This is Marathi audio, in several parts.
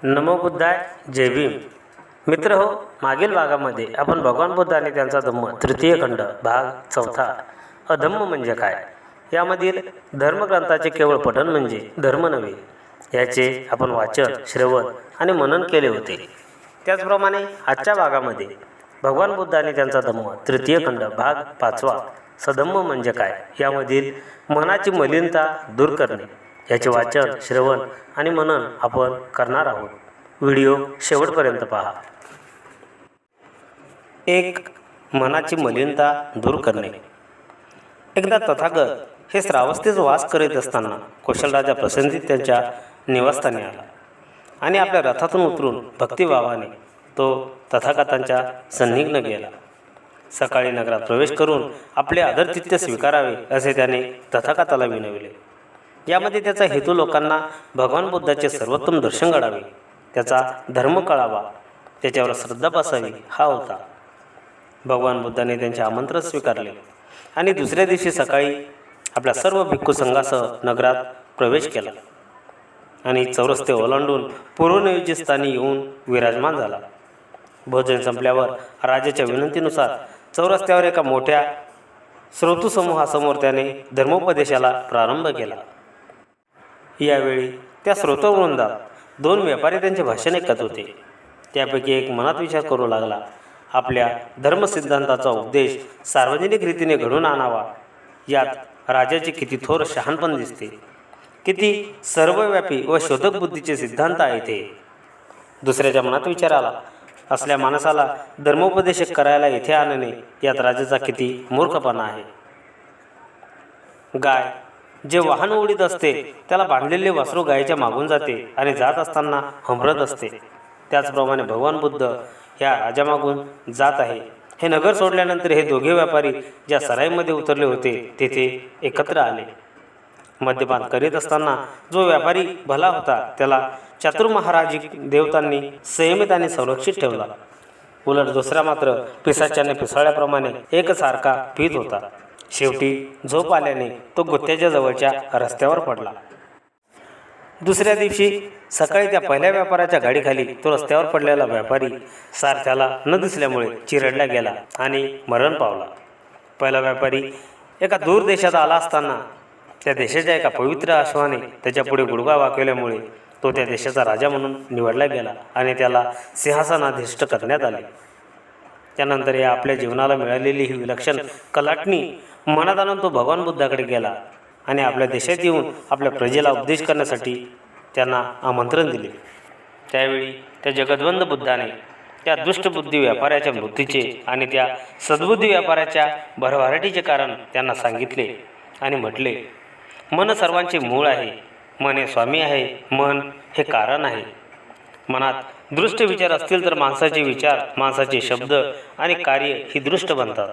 नमो बुद्धाय. जय भीम. मित्र हो, मागील भागामध्ये आपण भगवान बुद्ध आणि त्यांचा धम्म तृतीय खंड भाग चौथा अधम्म म्हणजे काय यामधील धर्मग्रंथाचे केवळ पठण म्हणजे धर्म नव्हे याचे आपण वाचन, श्रवण आणि मनन केले होते. त्याचप्रमाणे आजच्या भागामध्ये भगवान बुद्ध आणि त्यांचा धम्म तृतीय खंड भाग पाचवा सधम्म म्हणजे काय यामधील मनाची मलिनता दूर करणे याचे वाचन, श्रवण आणि मनन आपण करणार आहोत. व्हिडिओ शेवटपर्यंत पहा. एक, मनाची मलिनता दूर करणे. एकदा तथागत हे श्रावस्तीत वास करीत असताना कौशलराजा प्रसन्नित त्यांच्या निवासस्थानी आला आणि आपल्या रथातून उतरून भक्तिभावाने तो तथागतांच्या सन्निग्न गेला. सकाळी नगरात प्रवेश करून आपले आदरातिथ्य स्वीकारावे असे त्याने तथागताला विनविले. यामध्ये त्याचा हेतू लोकांना भगवान बुद्धाचे सर्वोत्तम दर्शन घडावे, त्याचा धर्म कळावा, त्याच्यावर श्रद्धा बसावी हा होता. भगवान बुद्धाने त्यांचे आमंत्रण स्वीकारले आणि दुसऱ्या दिवशी सकाळी आपल्या सर्व भिक्खू संघासह नगरात प्रवेश केला आणि चौरस्ते ओलांडून पूर्वनियोजित स्थानी येऊन विराजमान झाला. भोजन संपल्यावर राजाच्या विनंतीनुसार चौरस्त्यावर एका मोठ्या श्रोतृसमूहासमोर त्याने धर्मोपदेशाला प्रारंभ केला. यावेळी त्या श्रोतृवृंदात दोन व्यापारी त्यांचे भाषण ऐकत होते. त्यापैकी एक मनात विचार करू लागला, आपल्या धर्मसिद्धांताचा उपदेश सार्वजनिक रीतीने घडून आणावा. यात राजाचे किती थोर शहाणपण दिसते, किती सर्वव्यापी व शोधक बुद्धीचे सिद्धांत आहेत हे. दुसऱ्याच्या मनात विचार आला, असल्या माणसाला धर्मोपदेश करायला येथे आणणे यात राजाचा किती मूर्खपणा आहे. गाय जे वाहन उडीत असते त्याला बांधलेले वासरू गायीच्या मागून जाते आणि जात असताना हंबरत असते. त्याचप्रमाणे भगवान बुद्ध ह्या राजामागून जात आहे. हे नगर सोडल्यानंतर हे दोघे व्यापारी ज्या सराईमध्ये उतरले होते तेथे एकत्र आले. मद्यपान करीत असताना जो व्यापारी भला होता त्याला चातुर्महाराजिक देवतांनी संयमित आणि संरक्षित ठेवला. उलट दुसरा मात्र पिसाच्याने पिसाळ्याप्रमाणे एकसारखा पीत होता. शेवटी झोप आल्याने तो गुत्त्याच्या जवळच्या रस्त्यावर पडला. दुसऱ्या दिवशी सकाळी त्या पहिल्या व्यापाऱ्याच्या गाडीखाली तो रस्त्यावर पडलेला व्यापारी सारथ्याला न दिसल्यामुळे चिरडला गेला आणि मरण पावला. पहिला व्यापारी एका दूर देशात आला असताना त्या देशाच्या एका पवित्र अश्वाने त्याच्यापुढे गुडघा वाकवल्यामुळे तो त्या देशाचा राजा म्हणून निवडला गेला आणि त्याला सिंहासनाधिष्ठ करण्यात आले. त्यानंतर या आपल्या जीवनाला मिळालेली ही विलक्षण कलाटणी मनात आणून तो भगवान बुद्धाकडे गेला आणि आपल्या देशात येऊन आपल्या प्रजेला उपदेश करण्यासाठी त्यांना आमंत्रण दिले. त्यावेळी त्या जगद्वंद बुद्धाने त्या दुष्टबुद्धी व्यापाऱ्याच्या मृत्यूचे आणि त्या सद्बुद्धी व्यापाऱ्याच्या भरभराटीचे कारण त्यांना सांगितले आणि म्हटले, मन सर्वांचे मूळ आहे, मन हे स्वामी आहे, मन हे कारण आहे. मनात दृष्ट विचार असतील तर माणसाचे विचार, माणसाचे शब्द आणि कार्य ही दृष्ट बनतात.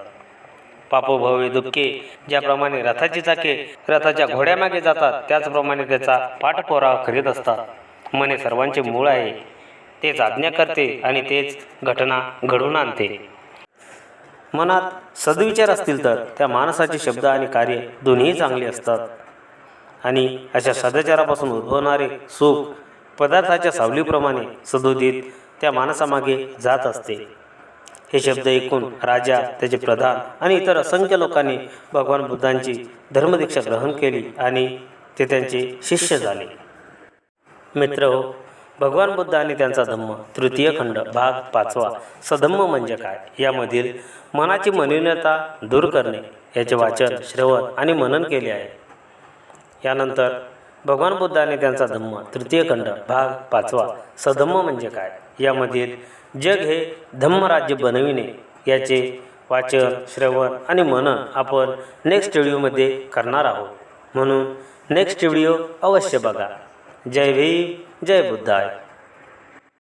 पापोभवे दुःखे ज्याप्रमाणे रथाची चाके रथाच्या घोड्यामागे जातात त्याचप्रमाणे त्याचा पाठपुरावा करीत असतात. मन हे सर्वांचे मूळ आहे, तेच आज्ञा करते आणि तेच घटना घडवून आणते. मनात सद्विचार असतील तर त्या माणसाचे शब्द आणि कार्य दोन्ही चांगली असतात आणि अशा सदाचारापासून उद्भवणारे सुख पदार्थाच्या सावलीप्रमाणे सदोदित त्या माणसामागे जात असते. हे शब्द ऐकून राजा, त्याचे प्रधान आणि इतर असंख्य लोकांनी भगवान बुद्धांची धर्मदीक्षा ग्रहण केली आणि ते त्यांचे शिष्य झाले. मित्र हो, भगवान बुद्ध आणि त्यांचा धम्म तृतीय खंड भाग पाचवा सधम्म म्हणजे काय यामधील मनाची मलिनता दूर करणे याचे वाचन, श्रवण आणि मनन केले आहे. यानंतर भगवान बुद्ध आणि त्यांचा धम्म तृतीय खंड भाग पाचवा सधम्म म्हणजे काय यामधील जग हे धम्मराज्य बनविणे याचे वाचन, श्रवण आणि मनन आपण नेक्स्ट व्हिडिओमध्ये करणार आहोत. म्हणून नेक्स्ट व्हिडिओ अवश्य बघा. जय भीम, जय बुद्धाय.